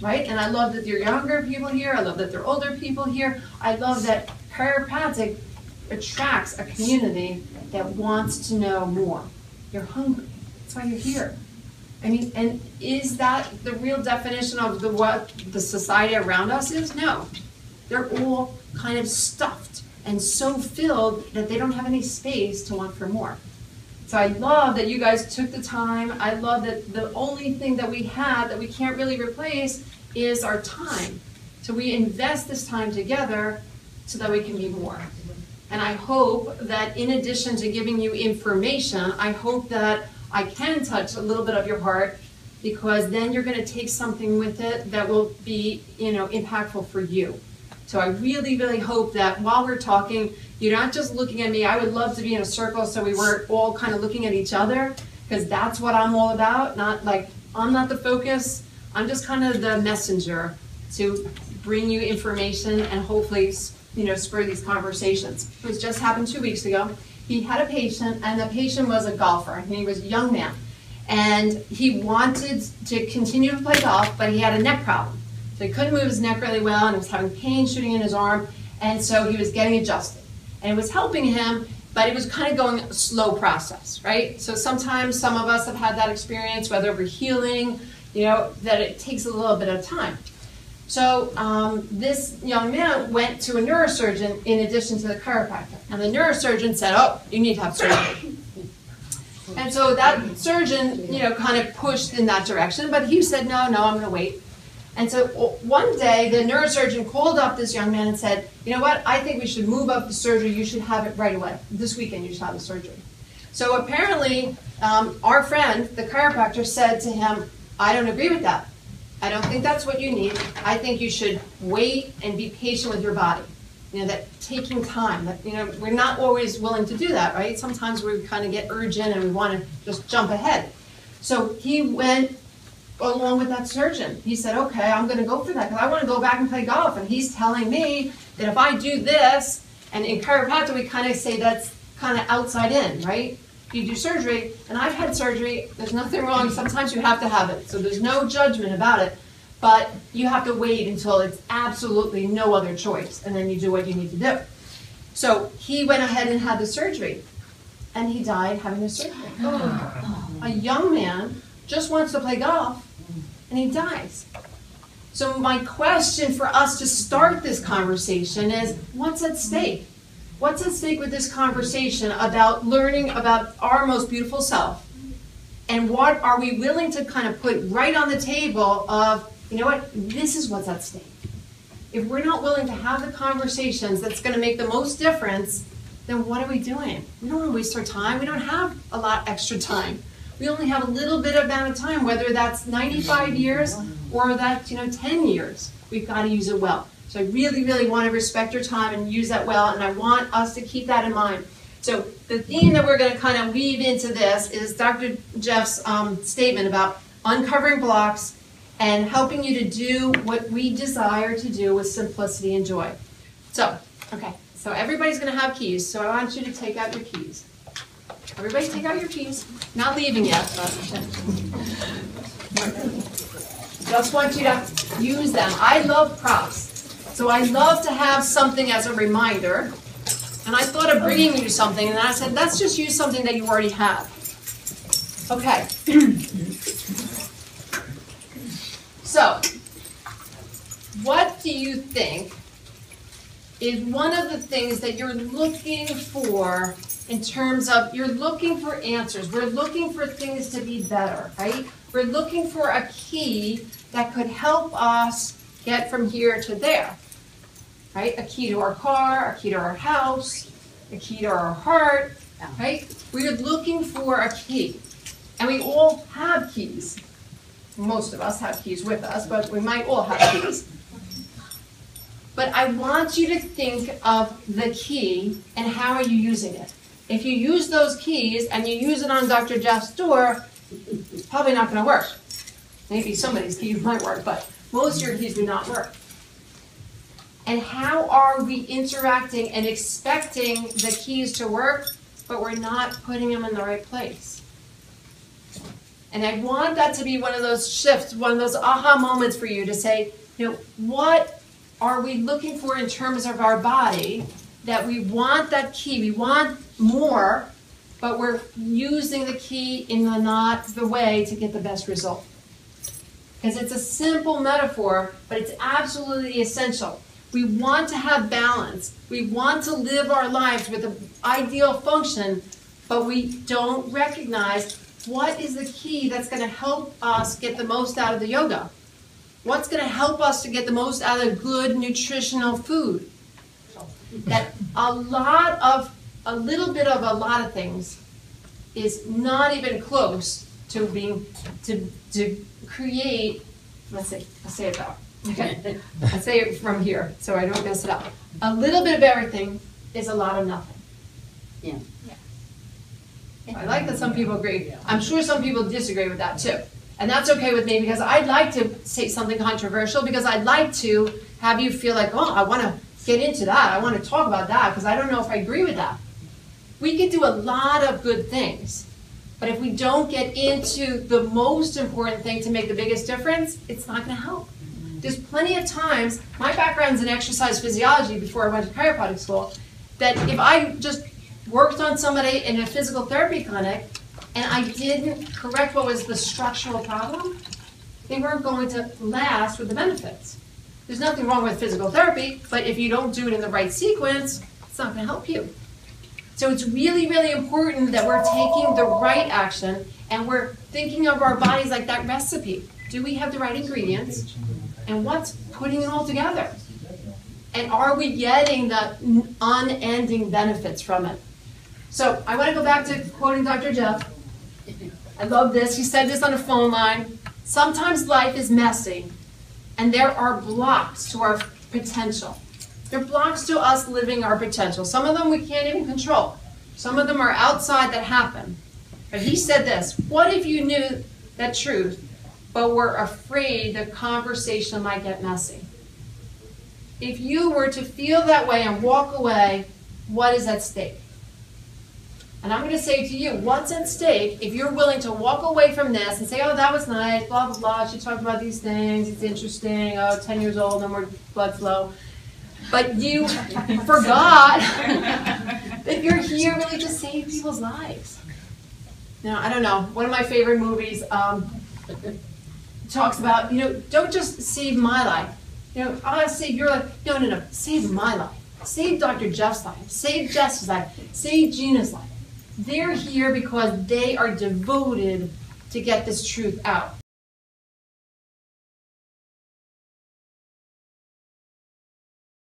right? And I love that there are younger people here. I love that there are older people here. I love that chiropractic attracts a community that wants to know more. You're hungry. That's why you're here. I mean, and is that the real definition of what the society around us is? No. They're all kind of stuffed and so filled that they don't have any space to want for more. So I love that you guys took the time. I love that the only thing that we have that we can't really replace is our time. So we invest this time together so that we can be more. And I hope that in addition to giving you information, I hope that I can touch a little bit of your heart, because then you're going to take something with it that will be, impactful for you. So I really, really hope that while we're talking, you're not just looking at me. I would love to be in a circle so we weren't all kind of looking at each other, because that's what I'm all about. Not like, I'm not the focus. I'm just kind of the messenger to bring you information and hopefully, spur these conversations. It was just happened 2 weeks ago. He had a patient, and the patient was a golfer, and he was a young man. And he wanted to continue to play golf, but he had a neck problem. So he couldn't move his neck really well, and he was having pain shooting in his arm, and so he was getting adjusted. And it was helping him, but it was kind of going a slow process, right? So sometimes some of us have had that experience, whether we're healing, that it takes a little bit of time. So this young man went to a neurosurgeon in addition to the chiropractor. And the neurosurgeon said, oh, you need to have surgery. And so that surgeon, kind of pushed in that direction, but he said, no, I'm going to wait. And so one day, the neurosurgeon called up this young man and said, you know what, I think we should move up the surgery. You should have it right away. This weekend, you should have the surgery. So apparently, our friend, the chiropractor, said to him, I don't agree with that. I don't think that's what you need. I think you should wait and be patient with your body. That taking time, that, we're not always willing to do that, right? Sometimes we kind of get urgent and we want to just jump ahead. So he went along with that surgeon. He said, okay, I'm going to go for that because I want to go back and play golf. And he's telling me that if I do this, and in chiropractic we kind of say that's kind of outside in, right? You do surgery, and I've had surgery, there's nothing wrong. Sometimes you have to have it, so there's no judgment about it, but you have to wait until it's absolutely no other choice, and then you do what you need to do. So he went ahead and had the surgery, and he died having the surgery. A young man just wants to play golf, and he dies. So my question for us to start this conversation is, what's at stake? What's at stake with this conversation about learning about our most beautiful self? And what are we willing to kind of put right on the table of, this is what's at stake. If we're not willing to have the conversations that's going to make the most difference, then what are we doing? We don't want to waste our time. We don't have a lot extra time. We only have a little bit amount of time, whether that's 95 years or that's, 10 years. We've got to use it well. So I really, really want to respect your time and use that well, and I want us to keep that in mind. So the theme that we're going to kind of weave into this is Dr. Jeff's statement about uncovering blocks and helping you to do what we desire to do with simplicity and joy. So, okay, so everybody's going to have keys, so I want you to take out your keys. Everybody take out your keys. Not leaving yet, but just want you to use them. I love props. So I love to have something as a reminder, and I thought of bringing you something, and then I said, let's just use something that you already have. Okay. So, what do you think is one of the things that you're looking for in terms of, you're looking for answers. We're looking for things to be better, right? We're looking for a key that could help us get from here to there, right? A key to our car, a key to our house, a key to our heart, right? We're looking for a key. And we all have keys. Most of us have keys with us, but we might all have keys. But I want you to think of the key and how are you using it. If you use those keys and you use it on Dr. Jeff's door, it's probably not going to work. Maybe somebody's keys might work, but most of your keys do not work. And how are we interacting and expecting the keys to work, but we're not putting them in the right place? And I want that to be one of those shifts, one of those aha moments for you to say, what are we looking for in terms of our body that we want that key, we want more, but we're using the key in not the way to get the best result. Because it's a simple metaphor, but it's absolutely essential. We want to have balance. We want to live our lives with an ideal function, but we don't recognize what is the key that's going to help us get the most out of the yoga. What's going to help us to get the most out of good nutritional food? That a little bit of a lot of things is not even close to being, to create, let's say it that way. Okay, I say it from here so I don't mess it up. A little bit of everything is a lot of nothing. Yeah. I like that some people agree. I'm sure some people disagree with that too. And that's okay with me because I'd like to say something controversial because I'd like to have you feel like, oh, I want to get into that. I want to talk about that because I don't know if I agree with that. We can do a lot of good things, but if we don't get into the most important thing to make the biggest difference, it's not going to help. There's plenty of times, my background's in exercise physiology before I went to chiropractic school, that if I just worked on somebody in a physical therapy clinic and I didn't correct what was the structural problem, they weren't going to last with the benefits. There's nothing wrong with physical therapy, but if you don't do it in the right sequence, it's not going to help you. So it's really, really important that we're taking the right action and we're thinking of our bodies like that recipe. Do we have the right ingredients? And what's putting it all together? And are we getting the unending benefits from it? So I want to go back to quoting Dr. Jeff. I love this. He said this on a phone line. Sometimes life is messy, and there are blocks to our potential. There are blocks to us living our potential. Some of them we can't even control. Some of them are outside that happen. But he said this, what if you knew that truth, but were afraid the conversation might get messy? If you were to feel that way and walk away, what is at stake? And I'm going to say to you, what's at stake if you're willing to walk away from this and say, oh, that was nice, blah, blah, blah, she talked about these things, it's interesting, oh, 10 years old, no more blood flow. But you forgot that you're here really to save people's lives. Now, I don't know, one of my favorite movies talks about, don't just save my life. I'll save your life. No, save my life. Save Dr. Jeff's life. Save Jess's life. Save Gina's life. They're here because they are devoted to get this truth out.